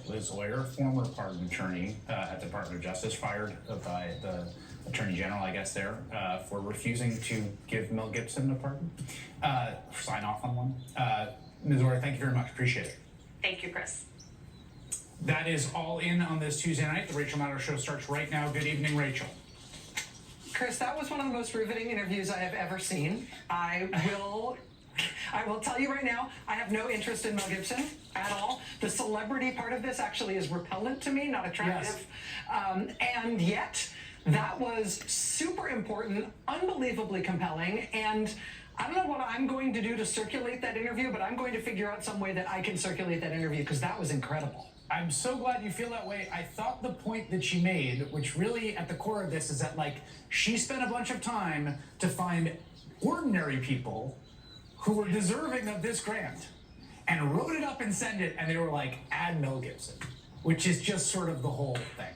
Liz Hoyer, former pardon attorney at the Department of Justice, fired by the Attorney General, I guess, there for refusing to give Mel Gibson a pardon, sign off on one. Ms. Hoyer, thank you very much. Appreciate it. Thank you, Chris. That is all in on this Tuesday night. The Rachel Maddow Show starts right now. Good evening, Rachel. Chris, that was one of the most riveting interviews I have ever seen. I will tell you right now, I have no interest in Mel Gibson at all. The celebrity part of this actually is repellent to me, not attractive. Yes. And yet, that was super important, unbelievably compelling, and I don't know what I'm going to do to circulate that interview, but I'm going to figure out some way that I can circulate that interview because that was incredible. I'm so glad you feel that way. I thought the point that she made, which really at the core of this is that, like, she spent a bunch of time to find ordinary people who were deserving of this grant and wrote it up and sent it, and they were like, add Mel Gibson, which is just sort of the whole thing.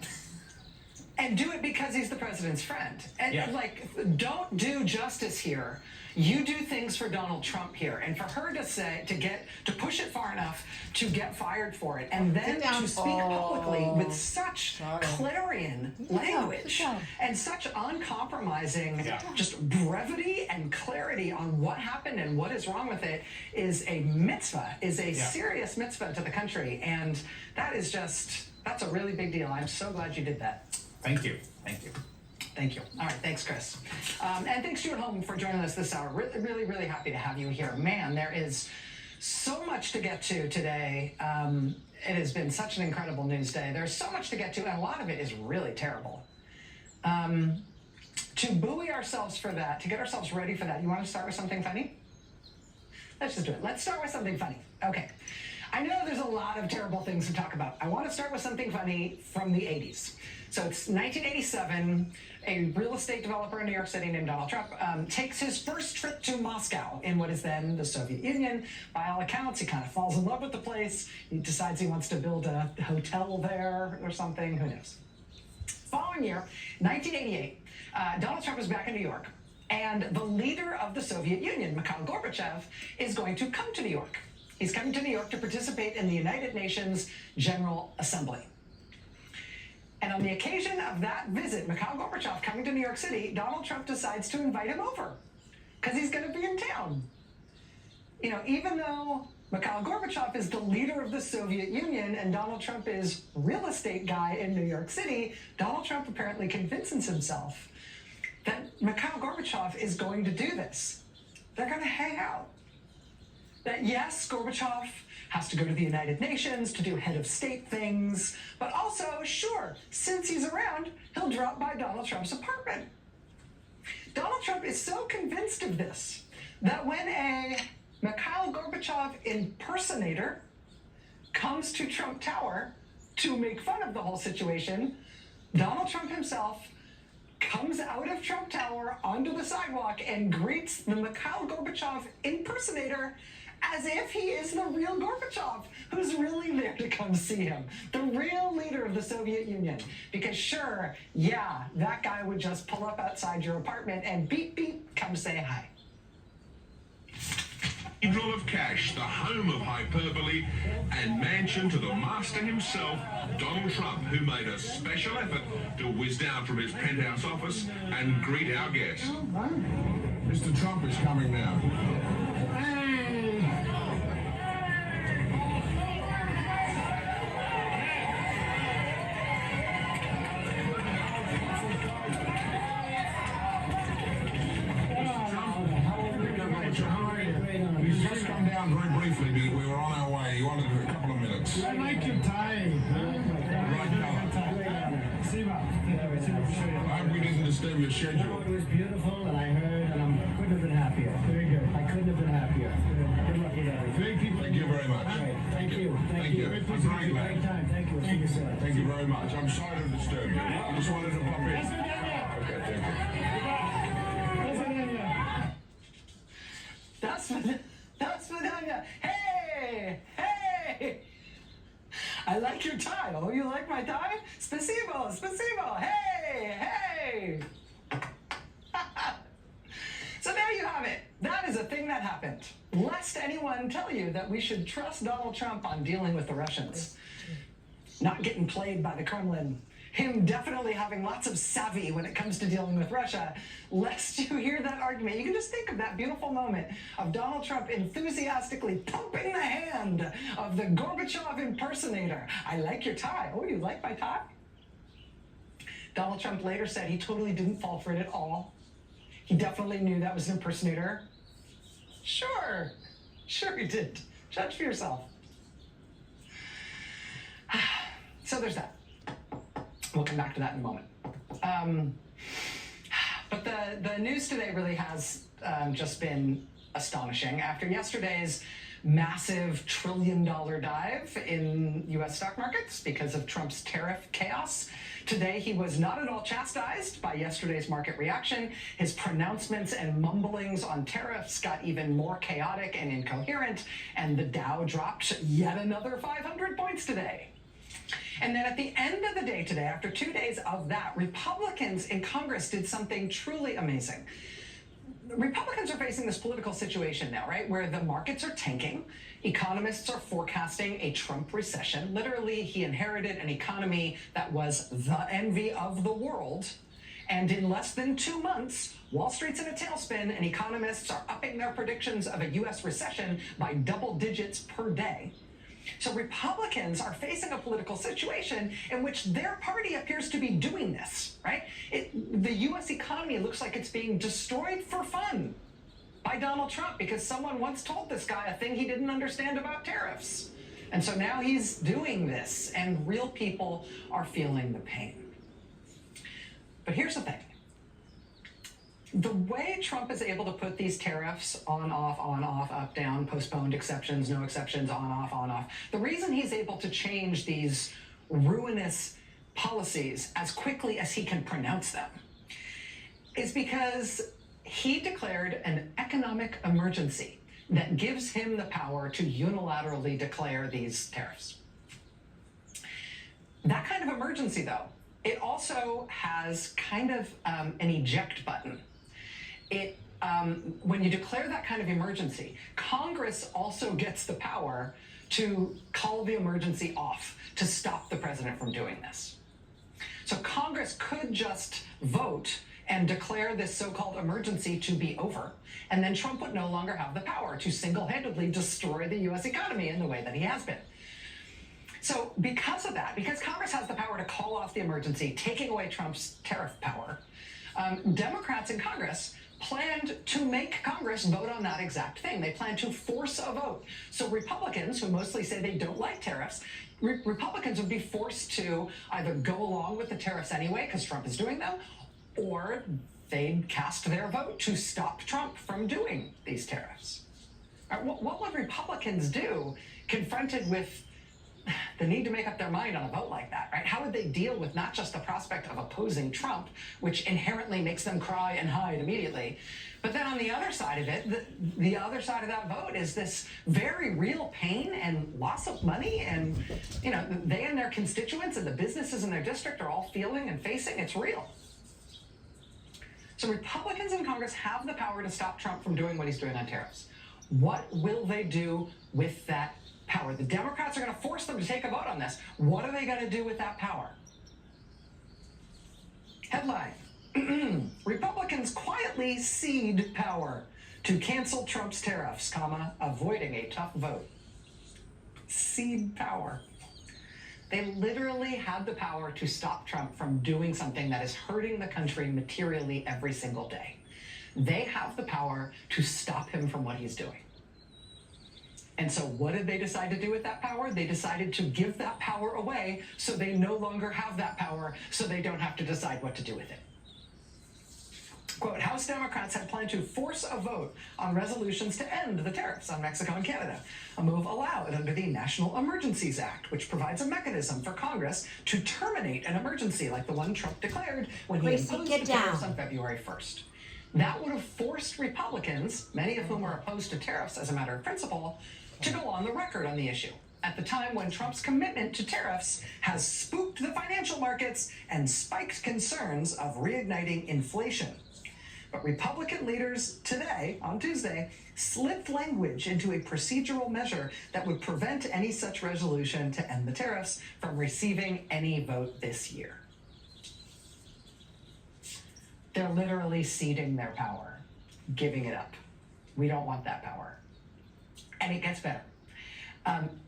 And do it because he's the president's friend. And yeah. Like, don't do justice here. You do things for Donald Trump here. And for her to say, to push it far enough to get fired for it, and then to speak publicly with such clarion language and such uncompromising just brevity and clarity on what happened and what is wrong with it is a mitzvah, is a serious mitzvah to the country. And that is that's a really big deal. I'm so glad you did that. Thank you. Thank you. Thank you. All right, thanks, Chris. And thanks to you at home for joining us this hour. Really, really, really happy to have you here. Man, there is so much to get to today. It has been such an incredible news day. There's so much to get to, and a lot of it is really terrible. To buoy ourselves for that, to get ourselves ready for that, you want to start with something funny? Let's just do it. Let's start with something funny. Okay. I know there's a lot of terrible things to talk about. I want to start with something funny from the 80s. So it's 1987. A real estate developer in New York City named Donald Trump takes his first trip to Moscow in what is then the Soviet Union. By all accounts, he kind of falls in love with the place. He decides he wants to build a hotel there or something. Who knows? Following year, 1988, Donald Trump is back in New York. And the leader of the Soviet Union, Mikhail Gorbachev, is going to come to New York. He's coming to New York to participate in the United Nations General Assembly. And on the occasion of that visit, Mikhail Gorbachev coming to New York City, Donald Trump decides to invite him over because he's going to be in town. You know, even though Mikhail Gorbachev is the leader of the Soviet Union and Donald Trump is real estate guy in New York City, Donald Trump apparently convinces himself that Mikhail Gorbachev is going to do this. They're going to hang out. That yes, Gorbachev has to go to the United Nations to do head of state things, but also, sure, since he's around, he'll drop by Donald Trump's apartment. Donald Trump is so convinced of this that when a Mikhail Gorbachev impersonator comes to Trump Tower to make fun of the whole situation, Donald Trump himself comes out of Trump Tower onto the sidewalk and greets the Mikhail Gorbachev impersonator as if he is the real Gorbachev, who's really there to come see him, the real leader of the Soviet Union. Because sure, yeah, that guy would just pull up outside your apartment and beep, beep, come say hi. Cathedral of Cash, the home of hyperbole and mansion to the master himself, Donald Trump, who made a special effort to whiz down from his penthouse office and greet our guest. Mr. Trump is coming now. He's just come down very briefly. We were on our way. He wanted a couple of minutes. I like your tie. Right I hope we didn't disturb your schedule. No, it was beautiful, and I heard, and I couldn't have been happier. Very good. I couldn't have been happier. Good luck with everything. Thank you very much. Thank you. Thank you. I'm very glad. Great time. Thank you. See you soon. Thank you very much. I'm sorry to disturb you. I just wanted to pop in. That's good, Daniel. Okay, thank you. That's Maddow. Hey! Hey! I like your tie. Oh, you like my tie? Spasibo! Spasibo! Hey! Hey! So there you have it. That is a thing that happened. Lest anyone tell you that we should trust Donald Trump on dealing with the Russians. not getting played by the Kremlin, him definitely having lots of savvy when it comes to dealing with Russia, lest you hear that argument. You can just think of that beautiful moment of Donald Trump enthusiastically pumping the hand of the Gorbachev impersonator. I like your tie. Oh, you like my tie? Donald Trump later said he totally didn't fall for it at all. He definitely knew that was an impersonator. Sure he did. Judge for yourself. So there's that. We'll come back to that in a moment. But the news today really has just been astonishing. After yesterday's massive trillion-dollar dive in U.S. stock markets because of Trump's tariff chaos, today he was not at all chastised by yesterday's market reaction. His pronouncements and mumblings on tariffs got even more chaotic and incoherent, and the Dow dropped yet another 500 points today. And then at the end of the day today, after 2 days of that, Republicans in Congress did something truly amazing. Republicans are facing this political situation now, right, where the markets are tanking. Economists are forecasting a Trump recession. Literally, he inherited an economy that was the envy of the world. And in less than 2 months, Wall Street's in a tailspin, and economists are upping their predictions of a U.S. recession by double digits per day. So Republicans are facing a political situation in which their party appears to be doing this, right? The U.S. economy looks like it's being destroyed for fun by Donald Trump because someone once told this guy a thing he didn't understand about tariffs. And so now he's doing this, and real people are feeling the pain. But here's the thing. The way Trump is able to put these tariffs on, off, up, down, postponed, exceptions, no exceptions, on, off, the reason he's able to change these ruinous policies as quickly as he can pronounce them is because he declared an economic emergency that gives him the power to unilaterally declare these tariffs. That kind of emergency, though, it also has kind of an eject button. When you declare that kind of emergency, Congress also gets the power to call the emergency off, to stop the president from doing this. So Congress could just vote and declare this so-called emergency to be over, and then Trump would no longer have the power to single-handedly destroy the U.S. economy in the way that he has been. So because of that, because Congress has the power to call off the emergency, taking away Trump's tariff power, Democrats in Congress planned to make Congress vote on that exact thing. They planned to force a vote. So Republicans, who mostly say they don't like tariffs, Republicans would be forced to either go along with the tariffs anyway, because Trump is doing them, or they'd cast their vote to stop Trump from doing these tariffs. What would Republicans do confronted with the need to make up their mind on a vote like that, right? How would they deal with not just the prospect of opposing Trump, which inherently makes them cry and hide immediately, but then on the other side of it, the other side of that vote is this very real pain and loss of money, and they and their constituents and the businesses in their district are all feeling and facing. It's real. So Republicans in Congress have the power to stop Trump from doing what he's doing on tariffs. What will they do with that power? The Democrats are going to force them to take a vote on this. What are they going to do with that power? Headline: Republicans quietly cede power to cancel Trump's tariffs, avoiding a tough vote. Cede power. They literally had the power to stop Trump from doing something that is hurting the country materially every single day. They have the power to stop him from what he's doing. And so what did they decide to do with that power? They decided to give that power away so they no longer have that power, so they don't have to decide what to do with it. Quote, House Democrats had planned to force a vote on resolutions to end the tariffs on Mexico and Canada, a move allowed under the National Emergencies Act, which provides a mechanism for Congress to terminate an emergency like the one Trump declared when he imposed the tariffs on February 1st. That would have forced Republicans, many of whom are opposed to tariffs as a matter of principle, to go on the record on the issue at the time when Trump's commitment to tariffs has spooked the financial markets and spiked concerns of reigniting inflation. But Republican leaders today, on Tuesday, slipped language into a procedural measure that would prevent any such resolution to end the tariffs from receiving any vote this year. They're literally ceding their power, giving it up. We don't want that power. And it gets better.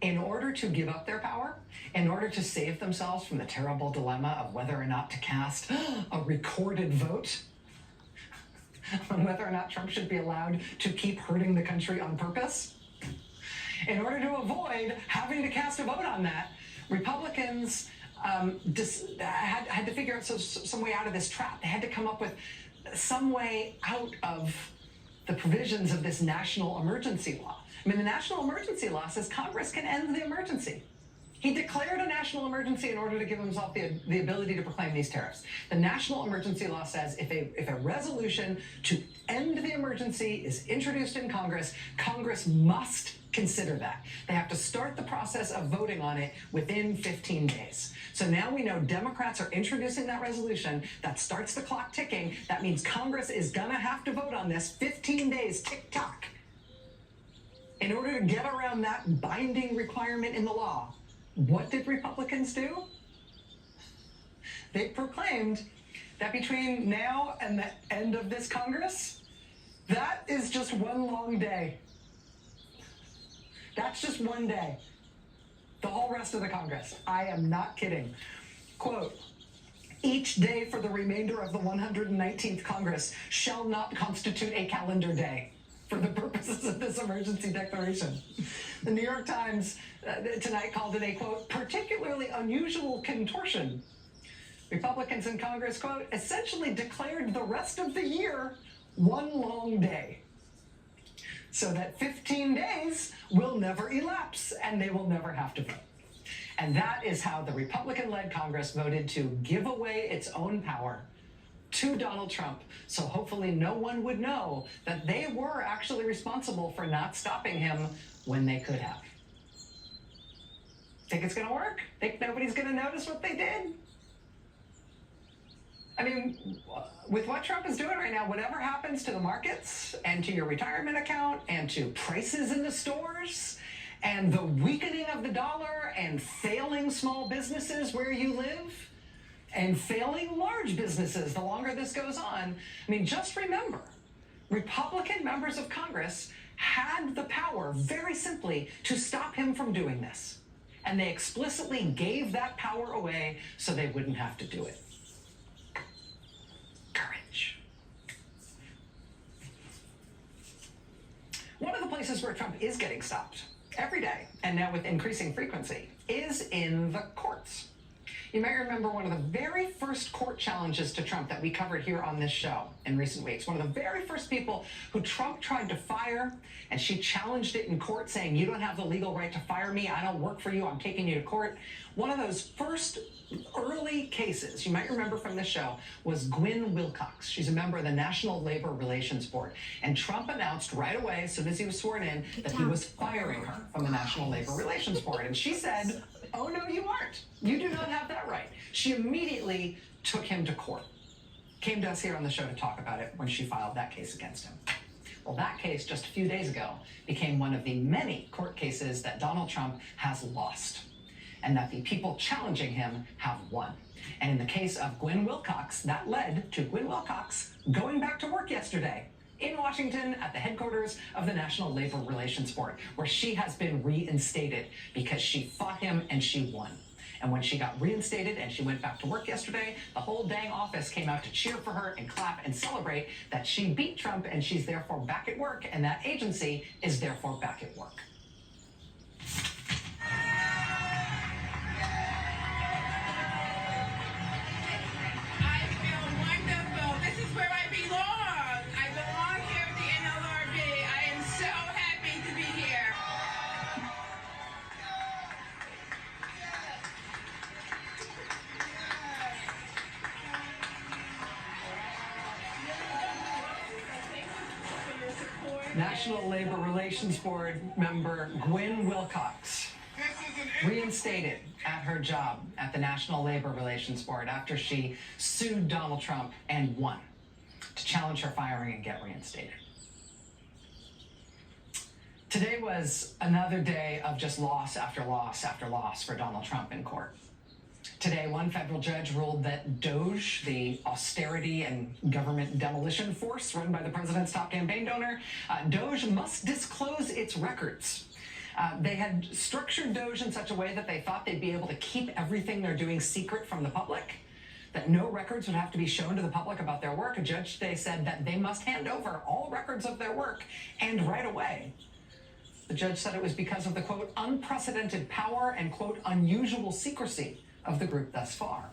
In order to give up their power, in order to save themselves from the terrible dilemma of whether or not to cast a recorded vote on whether or not Trump should be allowed to keep hurting the country on purpose, in order to avoid having to cast a vote on that, Republicans had to figure out some way out of this trap. They had to come up with some way out of the provisions of this national emergency law. I mean, the national emergency law says Congress can end the emergency. He declared a national emergency in order to give himself the ability to proclaim these tariffs. The national emergency law says if a resolution to end the emergency is introduced in Congress, Congress must consider that. They have to start the process of voting on it within 15 days. So now we know Democrats are introducing that resolution. That starts the clock ticking. That means Congress is gonna have to vote on this 15 days, tick-tock. In order to get around that binding requirement in the law, what did Republicans do? They proclaimed that between now and the end of this Congress, that is just one long day. That's just one day. The whole rest of the Congress. I am not kidding. Quote, each day for the remainder of the 119th Congress shall not constitute a calendar day for the purposes of this emergency declaration. The New York Times tonight called it a, quote, particularly unusual contortion. Republicans in Congress, quote, essentially declared the rest of the year one long day, so that 15 days will never elapse and they will never have to vote. And that is how the Republican-led Congress voted to give away its own power to Donald Trump, so hopefully no one would know that they were actually responsible for not stopping him when they could have. Think it's gonna work? Think nobody's gonna notice what they did? I mean, with what Trump is doing right now, whatever happens to the markets and to your retirement account and to prices in the stores and the weakening of the dollar and failing small businesses where you live and failing large businesses the longer this goes on, I mean, just remember, Republican members of Congress had the power, very simply, to stop him from doing this. And they explicitly gave that power away so they wouldn't have to do it. Courage. One of the places where Trump is getting stopped every day, and now with increasing frequency, is in the courts. You might remember one of the very first court challenges to Trump that we covered here on this show in recent weeks. One of the very first people who Trump tried to fire, and she challenged it in court saying, you don't have the legal right to fire me, I don't work for you, I'm taking you to court. One of those first early cases, you might remember from this show, was Gwynne Wilcox. She's a member of the National Labor Relations Board. And Trump announced right away, as soon as he was sworn in, that he was firing her from the National Labor Relations Board. And she said, oh, no, you aren't. You do not have that right. She immediately took him to court. Came to us here on the show to talk about it when she filed that case against him. Well, that case just a few days ago became one of the many court cases that Donald Trump has lost, and that the people challenging him have won. And in the case of Gwynne Wilcox, that led to Gwynne Wilcox going back to work yesterday in Washington at the headquarters of the National Labor Relations Board, where she has been reinstated because she fought him and she won. And when she got reinstated and she went back to work yesterday, the whole dang office came out to cheer for her and clap and celebrate that she beat Trump and she's therefore back at work, and that agency is therefore back at work. I feel wonderful. This is where I belong. I belong here at the NLRB. I am so happy to be here. National Labor Relations Board member Gwynne Wilcox reinstated at her job at the National Labor Relations Board after she sued Donald Trump and won. to challenge her firing and get reinstated. Today was another day of just loss after loss after loss for Donald Trump in court. Today, one federal judge ruled that DOGE, the austerity and government demolition force run by the president's top campaign donor, DOGE must disclose its records. They had structured DOGE in such a way that they thought they'd be able to keep everything they're doing secret from the public, that no records would have to be shown to the public about their work. A judge today said that they must hand over all records of their work, and right away. The judge said it was because of the, quote, unprecedented power and, quote, unusual secrecy of the group thus far.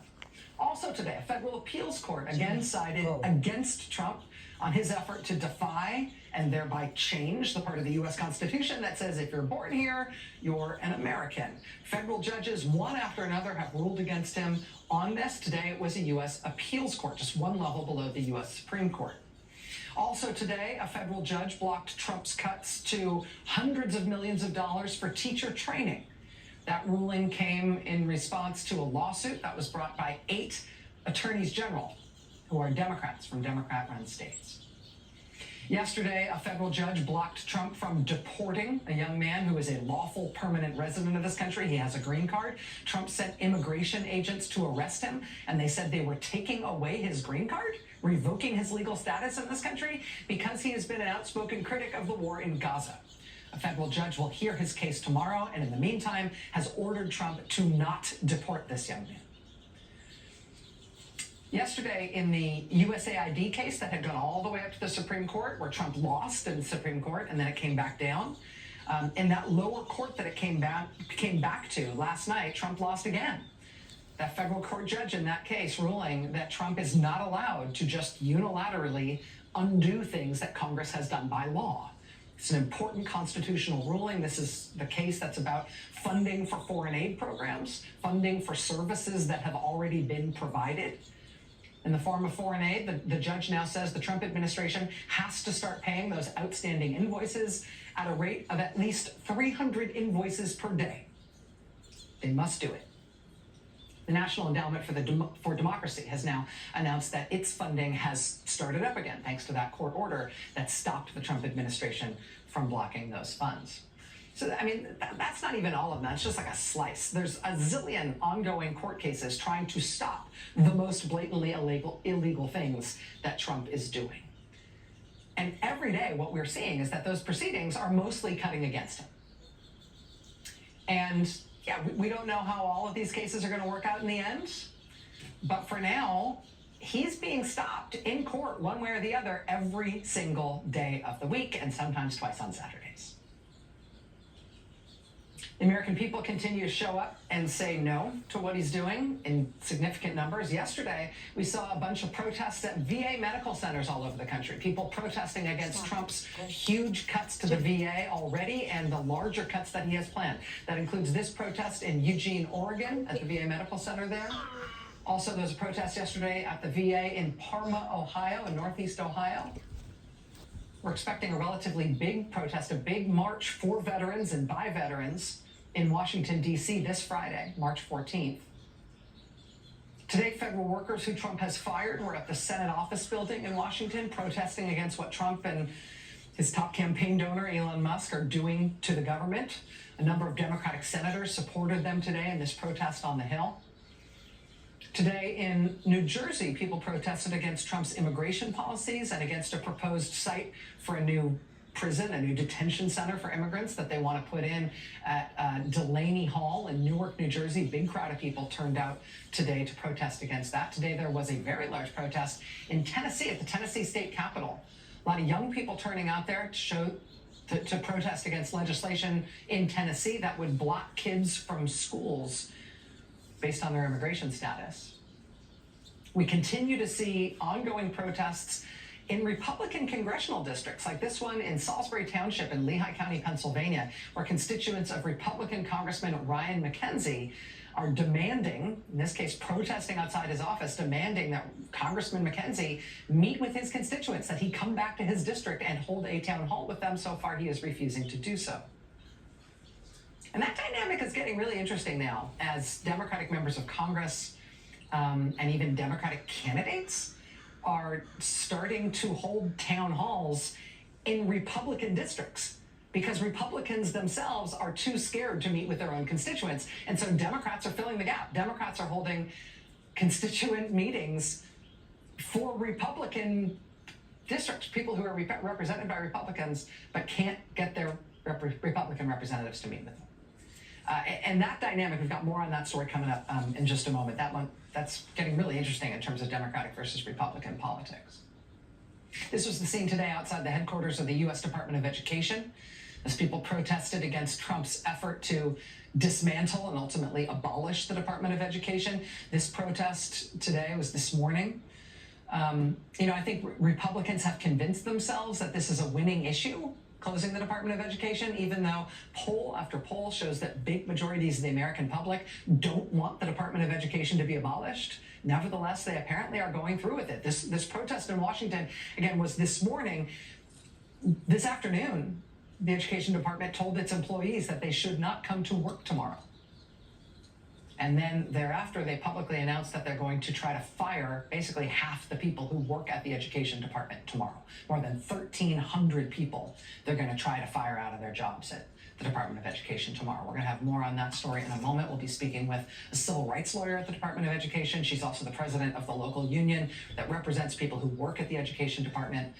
Also today, a federal appeals court again sided against Trump on his effort to defy and thereby change the part of the U.S. Constitution that says if you're born here, you're an American. Federal judges, one after another, have ruled against him on this. Today, it was a U.S. appeals court, just one level below the U.S. Supreme Court. Also today, a federal judge blocked Trump's cuts to hundreds of millions of dollars for teacher training. That ruling came in response to a lawsuit that was brought by 8 attorneys general who are Democrats from Democrat-run states. Yesterday, a federal judge blocked Trump from deporting a young man who is a lawful permanent resident of this country. He has a green card. Trump sent immigration agents to arrest him, and they said they were taking away his green card, revoking his legal status in this country because he has been an outspoken critic of the war in Gaza. A federal judge will hear his case tomorrow, and in the meantime has ordered Trump to not deport this young man. Yesterday, in the USAID case that had gone all the way up to the Supreme Court, where Trump lost in the Supreme Court and then it came back down, in that lower court that it came back to last night, Trump lost again. That federal court judge in that case ruling that Trump is not allowed to just unilaterally undo things that Congress has done by law. It's an important constitutional ruling. This is the case that's about funding for foreign aid programs, funding for services that have already been provided in the form of foreign aid. The judge now says the Trump administration has to start paying those outstanding invoices at a rate of at least 300 invoices per day. They must do it. The National Endowment for Democracy has now announced that its funding has started up again, thanks to that court order that stopped the Trump administration from blocking those funds. So, I mean, that's not even all of them. It's just like a slice. There's a zillion ongoing court cases trying to stop the most blatantly illegal things that Trump is doing. And every day what we're seeing is that those proceedings are mostly cutting against him. And yeah, we don't know how all of these cases are going to work out in the end. But for now, he's being stopped in court one way or the other every single day of the week, and sometimes twice on Saturdays. The American people continue to show up and say no to what he's doing in significant numbers. Yesterday, we saw a bunch of protests at VA medical centers all over the country. People protesting against Trump's huge cuts to the VA already and the larger cuts that he has planned. That includes this protest in Eugene, Oregon at the VA medical center there. Also, there was a protest yesterday at the VA in Parma, Ohio, in Northeast Ohio. We're expecting a relatively big protest, a big march for veterans and by veterans in Washington, D.C. this Friday, March 14th. Today, federal workers who Trump has fired were at the Senate office building in Washington protesting against what Trump and his top campaign donor, Elon Musk, are doing to the government. A number of Democratic senators supported them today in this protest on the Hill. Today in New Jersey, people protested against Trump's immigration policies and against a proposed site for a new prison, a new detention center for immigrants that they want to put in at Delaney Hall in Newark, New Jersey. Big crowd of people turned out today to protest against that. Today there was a very large protest in Tennessee at the Tennessee State Capitol. A lot of young people turning out there to protest against legislation in Tennessee that would block kids from schools based on their immigration status. We continue to see ongoing protests in Republican congressional districts, like this one in Salisbury Township in Lehigh County, Pennsylvania, where constituents of Republican Congressman Ryan McKenzie are demanding, in this case protesting outside his office, demanding that Congressman McKenzie meet with his constituents, that he come back to his district and hold a town hall with them. So far, he is refusing to do so. And that dynamic is getting really interesting now as Democratic members of Congress and even Democratic candidates are starting to hold town halls in Republican districts because Republicans themselves are too scared to meet with their own constituents. And so Democrats are filling the gap. Democrats are holding constituent meetings for Republican districts, people who are represented by Republicans but can't get their Republican representatives to meet with them. And that dynamic, we've got more on that story coming up in just a moment. That's getting really interesting in terms of Democratic versus Republican politics. This was the scene today outside the headquarters of the U.S. Department of Education as people protested against Trump's effort to dismantle and ultimately abolish the Department of Education. This protest today was this morning. I think Republicans have convinced themselves that this is a winning issue, closing the Department of Education, even though poll after poll shows that big majorities of the American public don't want the Department of Education to be abolished. Nevertheless, they apparently are going through with it. This protest in Washington, again, was this morning. This afternoon, the Education Department told its employees that they should not come to work tomorrow. And then thereafter, they publicly announced that they're going to try to fire basically half the people who work at the Education Department tomorrow. More than 1,300 people they're going to try to fire out of their jobs at the Department of Education tomorrow. We're going to have more on that story in a moment. We'll be speaking with a civil rights lawyer at the Department of Education. She's also the president of the local union that represents people who work at the Education Department.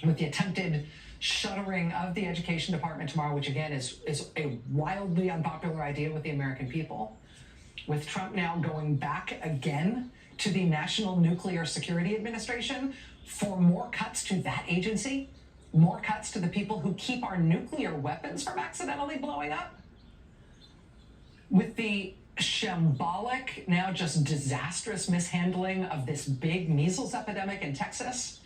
With the attempted shuttering of the Education Department tomorrow, which again is a wildly unpopular idea with the American people, with Trump now going back again to the National Nuclear Security Administration for more cuts to that agency, more cuts to the people who keep our nuclear weapons from accidentally blowing up, with the shambolic, now just disastrous mishandling of this big measles epidemic in Texas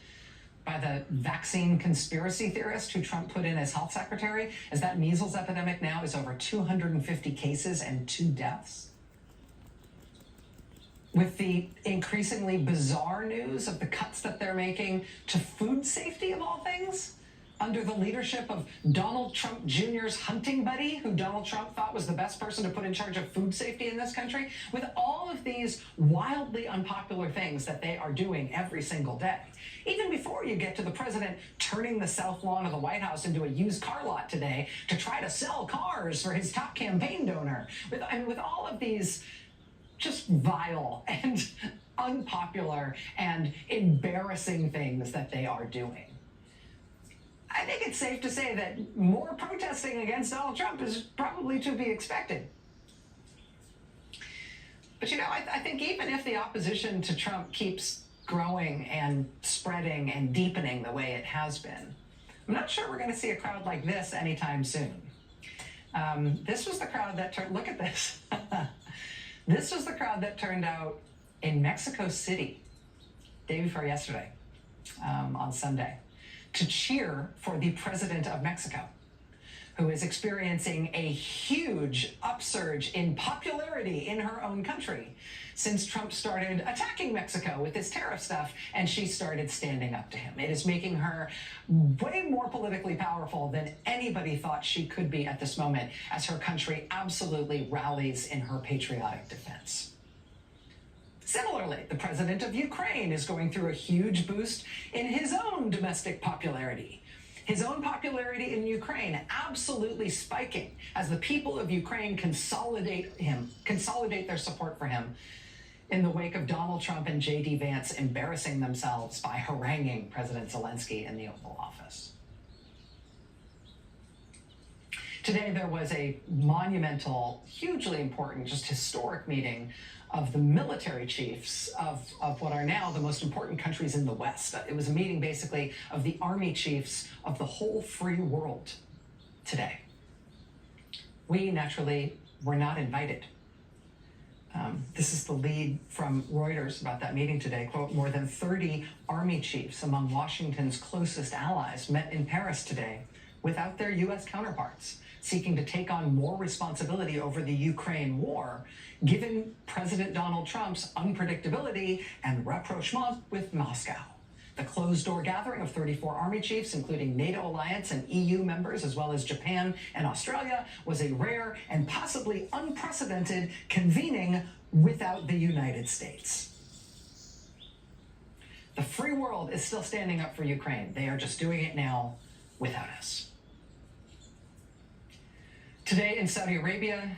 by the vaccine conspiracy theorist who Trump put in as health secretary, as that measles epidemic now is over 250 cases and 2 deaths. With the increasingly bizarre news of the cuts that they're making to food safety, of all things, under the leadership of Donald Trump Jr.'s hunting buddy, who Donald Trump thought was the best person to put in charge of food safety in this country. With all of these wildly unpopular things that they are doing every single day. Even before you get to the president turning the south lawn of the White House into a used car lot today to try to sell cars for his top campaign donor. With all of these just vile and unpopular and embarrassing things that they are doing, I think it's safe to say that more protesting against Donald Trump is probably to be expected. But I think even if the opposition to Trump keeps growing and spreading and deepening the way it has been, I'm not sure we're going to see a crowd like this anytime soon. This was the crowd that look at this. This was the crowd that turned out in Mexico City, day before yesterday, on Sunday, to cheer for the president of Mexico, who is experiencing a huge upsurge in popularity in her own country since Trump started attacking Mexico with this tariff stuff and she started standing up to him. It is making her way more politically powerful than anybody thought she could be at this moment, as her country absolutely rallies in her patriotic defense. Similarly, the president of Ukraine is going through a huge boost in his own domestic popularity. His own popularity in Ukraine absolutely spiking as the people of Ukraine consolidate their support for him in the wake of Donald Trump and J.D. Vance embarrassing themselves by haranguing President Zelensky in the Oval Office. Today there was a monumental, hugely important, just historic meeting of the military chiefs of what are now the most important countries in the West. It was a meeting basically of the army chiefs of the whole free world today. We naturally were not invited. This is the lead from Reuters about that meeting today. Quote, more than 30 army chiefs among Washington's closest allies met in Paris today without their U.S. counterparts, seeking to take on more responsibility over the Ukraine war, given President Donald Trump's unpredictability and rapprochement with Moscow. The closed-door gathering of 34 army chiefs, including NATO alliance and EU members, as well as Japan and Australia, was a rare and possibly unprecedented convening without the United States. The free world is still standing up for Ukraine. They are just doing it now without us. Today in Saudi Arabia,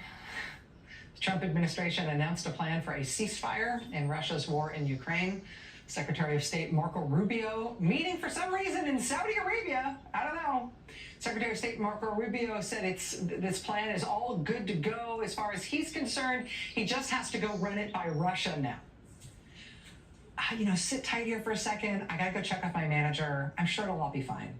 the Trump administration announced a plan for a ceasefire in Russia's war in Ukraine. Secretary of State Marco Rubio meeting for some reason in Saudi Arabia. I don't know. Secretary of State Marco Rubio said this plan is all good to go as far as he's concerned. He just has to go run it by Russia now. Sit tight here for a second. I gotta go check with my manager. I'm sure it'll all be fine.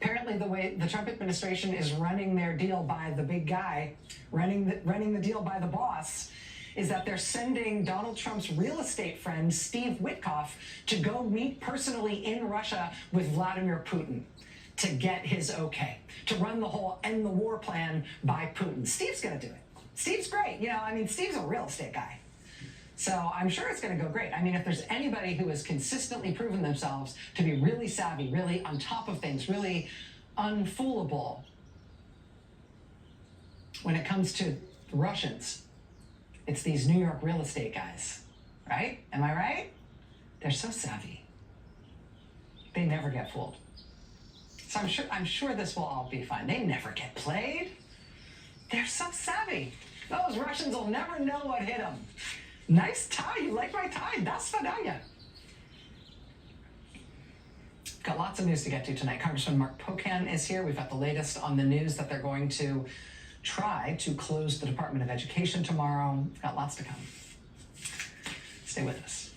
Apparently, the way the Trump administration is running their deal by the big guy, running the deal by the boss, is that they're sending Donald Trump's real estate friend, Steve Witkoff, to go meet personally in Russia with Vladimir Putin to get his okay, to run the whole end the war plan by Putin. Steve's gonna do it. Steve's great. Steve's a real estate guy. So I'm sure it's going to go great. If there's anybody who has consistently proven themselves to be really savvy, really on top of things, really unfoolable when it comes to the Russians, it's these New York real estate guys, right? Am I right? They're so savvy. They never get fooled. So I'm sure this will all be fine. They never get played. They're so savvy. Those Russians will never know what hit them. Nice tie. You like my tie? That's Fadaya. Got lots of news to get to tonight. Congressman Mark Pocan is here. We've got the latest on the news that they're going to try to close the Department of Education tomorrow. Got lots to come. Stay with us.